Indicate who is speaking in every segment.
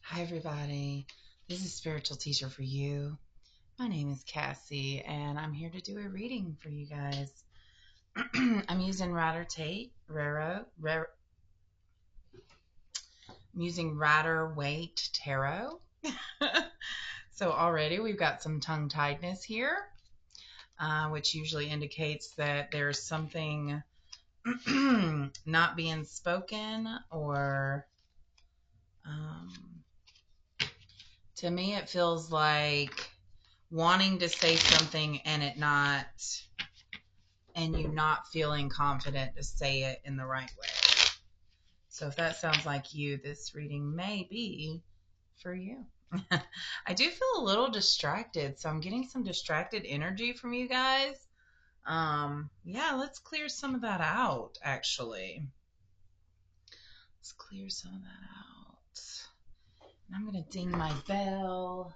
Speaker 1: Hi, everybody. This is Spiritual Teacher for You. My name is Cassie, and I'm here to do a reading for you guys. I'm using I'm using Rider Waite Tarot. So already we've got some tongue tiedness here, which usually indicates that there's something not being spoken, or to me it feels like wanting to say something and you not feeling confident to say it in the right way. So if that sounds like you, this reading may be for you. I do feel a little distracted, so I'm getting some distracted energy from you guys. Yeah, let's clear some of that out, actually. Let's clear some of that out. And I'm going to ding my bell,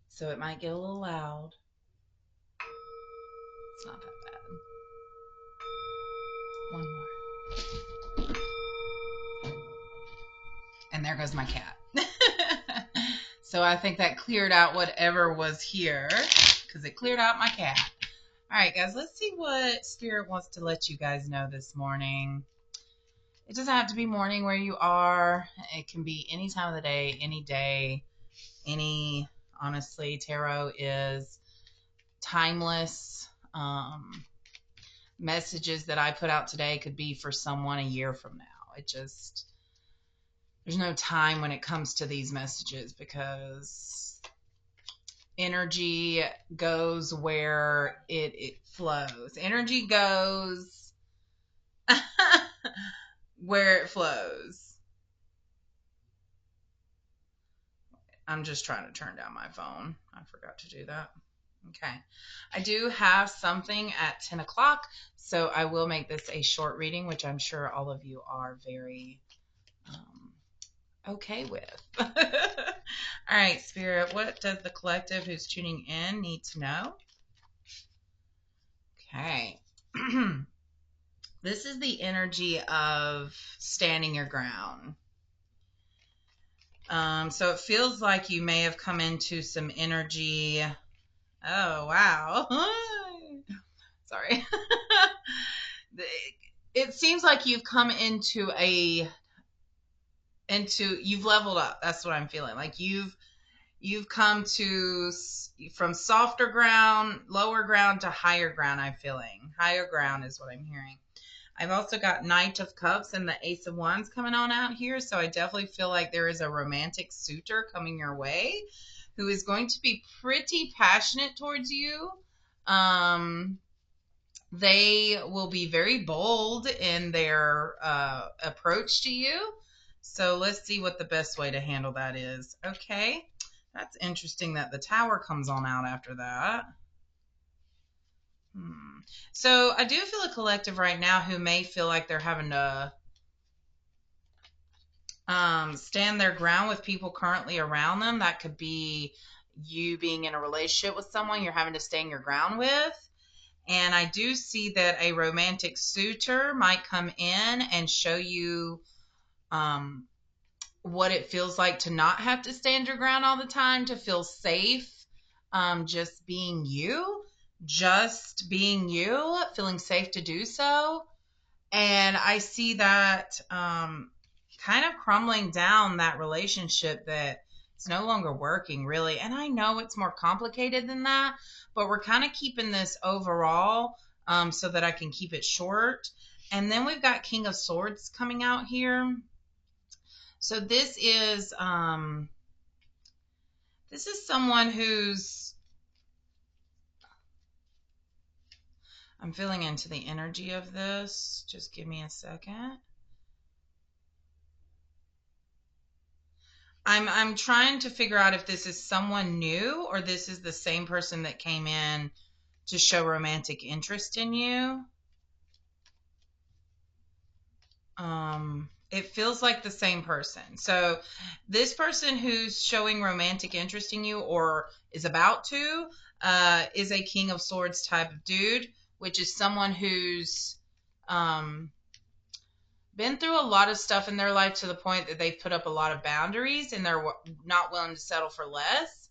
Speaker 1: so it might get a little loud. It's not that bad. One more. And there goes my cat. So I think that cleared out whatever was here, because it cleared out my cat. All right, guys, let's see what Spirit wants to let you guys know this morning. It doesn't have to be morning where you are. It can be any time of the day, any day, honestly, tarot is timeless. Messages that I put out today could be for someone a year from now. There's no time when it comes to these messages, because energy goes where it flows. Energy goes where it flows. I'm just trying to turn down my phone. I forgot to do that. Okay. I do have something at 10 o'clock, so I will make this a short reading, which I'm sure all of you are very okay with. All right, Spirit, what does the collective who's tuning in need to know? Okay. This is the energy of standing your ground. So it feels like you may have come into some energy. Oh, wow. Sorry. It seems like you've come into you've leveled up. That's what I'm feeling. Like you've come to from softer ground, lower ground to higher ground. I'm feeling higher ground is what I'm hearing. I've also got Knight of Cups and the Ace of Wands coming on out here. So I definitely feel like there is a romantic suitor coming your way who is going to be pretty passionate towards you. They will be very bold in their approach to you. So let's see what the best way to handle that is. Okay. That's interesting that the Tower comes on out after that. So I do feel a collective right now who may feel like they're having to stand their ground with people currently around them. That could be you being in a relationship with someone you're having to stand your ground with. And I do see that a romantic suitor might come in and show you what it feels like to not have to stand your ground all the time, to feel safe just being you, feeling safe to do so. And I see that kind of crumbling down, that relationship that it's no longer working, really. And I know it's more complicated than that, but we're kind of keeping this overall so that I can keep it short. And then we've got King of Swords coming out here. So this is someone who's, I'm feeling into the energy of this. Just give me a second. I'm trying to figure out if this is someone new or this is the same person that came in to show romantic interest in you. It feels like the same person. So this person who's showing romantic interest in you or is about to is a King of Swords type of dude, which is someone who's been through a lot of stuff in their life to the point that they've put up a lot of boundaries and they're not willing to settle for less.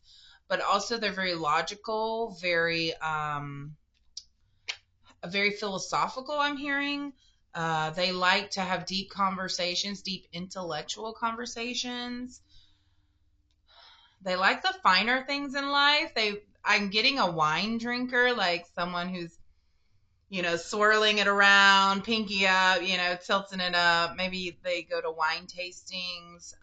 Speaker 1: But also they're very logical, very philosophical. I'm hearing. They like to have deep conversations, deep intellectual conversations. They like the finer things in life. I'm getting a wine drinker, like someone who's, swirling it around, pinky up, tilting it up. Maybe they go to wine tastings.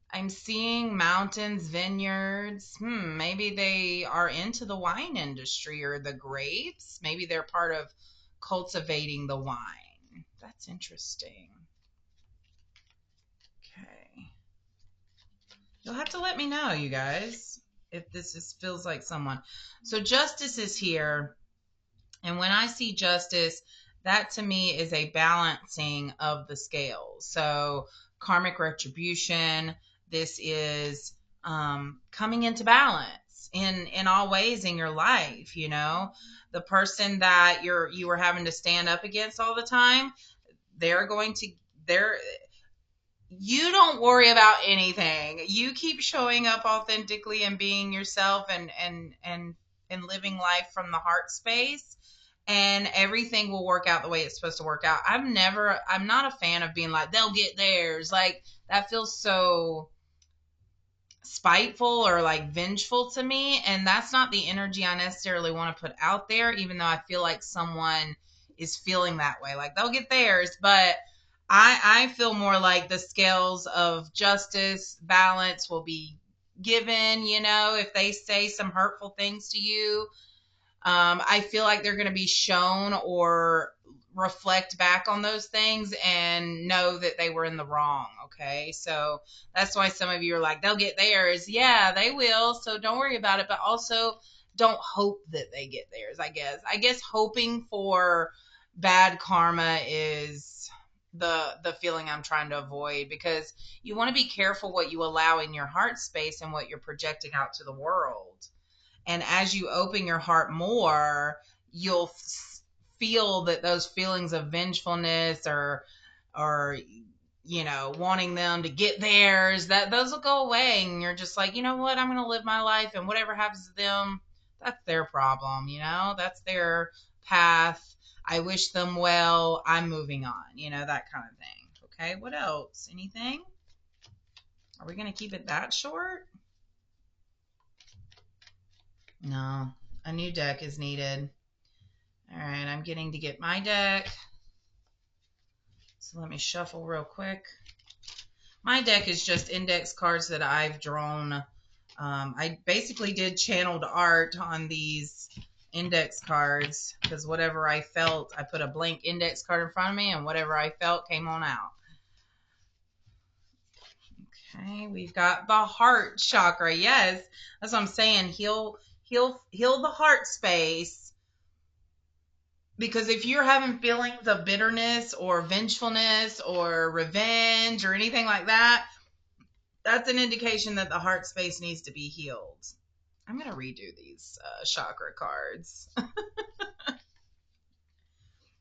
Speaker 1: I'm seeing mountains, vineyards. Maybe they are into the wine industry or the grapes. Maybe they're part of cultivating the wine. That's interesting. Okay. You'll have to let me know, you guys, if feels like someone. So justice is here. And when I see justice, that to me is a balancing of the scales. So karmic retribution, this is coming into balance in all ways in your life. The person that you were having to stand up against all the time, they're going to they're you don't worry about anything. You keep showing up authentically and being yourself and living life from the heart space, and everything will work out the way it's supposed to work out. I'm not a fan of being like, they'll get theirs. Like, that feels so spiteful or like vengeful to me, and that's not the energy I necessarily want to put out there, even though I feel like someone is feeling that way, like they'll get theirs. But I feel more like the scales of justice, balance will be given. If they say some hurtful things to you, I feel like they're going to be shown or reflect back on those things and know that they were in the wrong. Okay. So that's why some of you are like, they'll get theirs. Yeah, they will. So don't worry about it. But also don't hope that they get theirs, I guess. I guess hoping for bad karma is the feeling I'm trying to avoid, because you want to be careful what you allow in your heart space and what you're projecting out to the world. And as you open your heart more, you'll feel that those feelings of vengefulness or wanting them to get theirs, that those will go away, and you're just like, you know what, I'm going to live my life, and whatever happens to them, that's their problem. That's their path. I wish them well. I'm moving on. That kind of thing. Okay, what else? Anything? Are we going to keep it that short? No, a new deck is needed. All right, I'm getting to get my deck. So let me shuffle real quick. My deck is just index cards that I've drawn. I basically did channeled art on these index cards, because whatever I felt, I put a blank index card in front of me, and whatever I felt came on out. Okay, we've got the heart chakra. Yes, that's what I'm saying. Heal the heart space, because if you're having feelings of bitterness or vengefulness or revenge or anything like that, that's an indication that the heart space needs to be healed. I'm going to redo these chakra cards.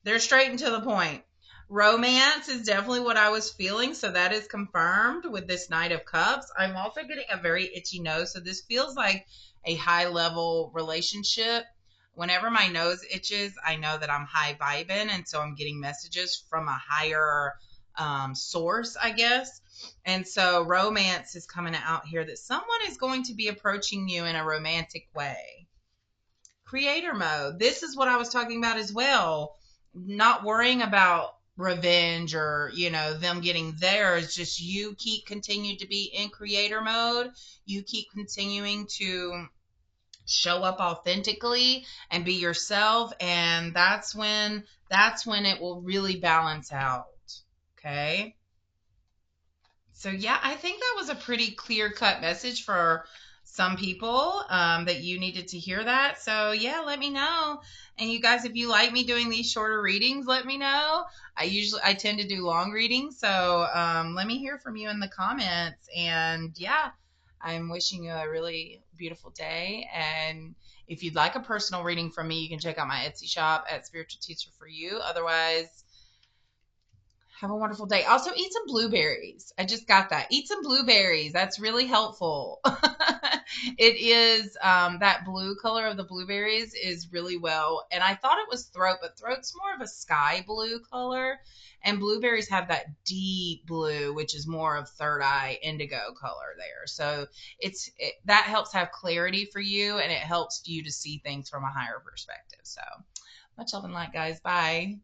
Speaker 1: They're straight and to the point. Romance is definitely what I was feeling, so that is confirmed with this Knight of Cups. I'm also getting a very itchy nose, so this feels like a high-level relationship. Whenever my nose itches, I know that I'm high vibing, and so I'm getting messages from a higher source, I guess. And so romance is coming out here, that someone is going to be approaching you in a romantic way. Creator mode. This is what I was talking about as well. Not worrying about revenge or them getting theirs. Just you continue to be in creator mode. You keep continuing to show up authentically and be yourself, and that's when it will really balance out. Okay. So yeah, I think that was a pretty clear-cut message for some people, that you needed to hear that. So yeah, let me know. And you guys, if you like me doing these shorter readings, let me know. I tend to do long readings, so let me hear from you in the comments. And yeah, I'm wishing you a really beautiful day. And if you'd like a personal reading from me, you can check out my Etsy shop at Spiritual Teacher for You. Otherwise, Have a wonderful day. Also, eat some blueberries. I just got that. Eat some blueberries. That's really helpful. It is that blue color of the blueberries is really well. And I thought it was throat, but throat's more of a sky blue color. And blueberries have that deep blue, which is more of third eye indigo color there. So that helps have clarity for you, and it helps you to see things from a higher perspective. So much love and light, guys. Bye.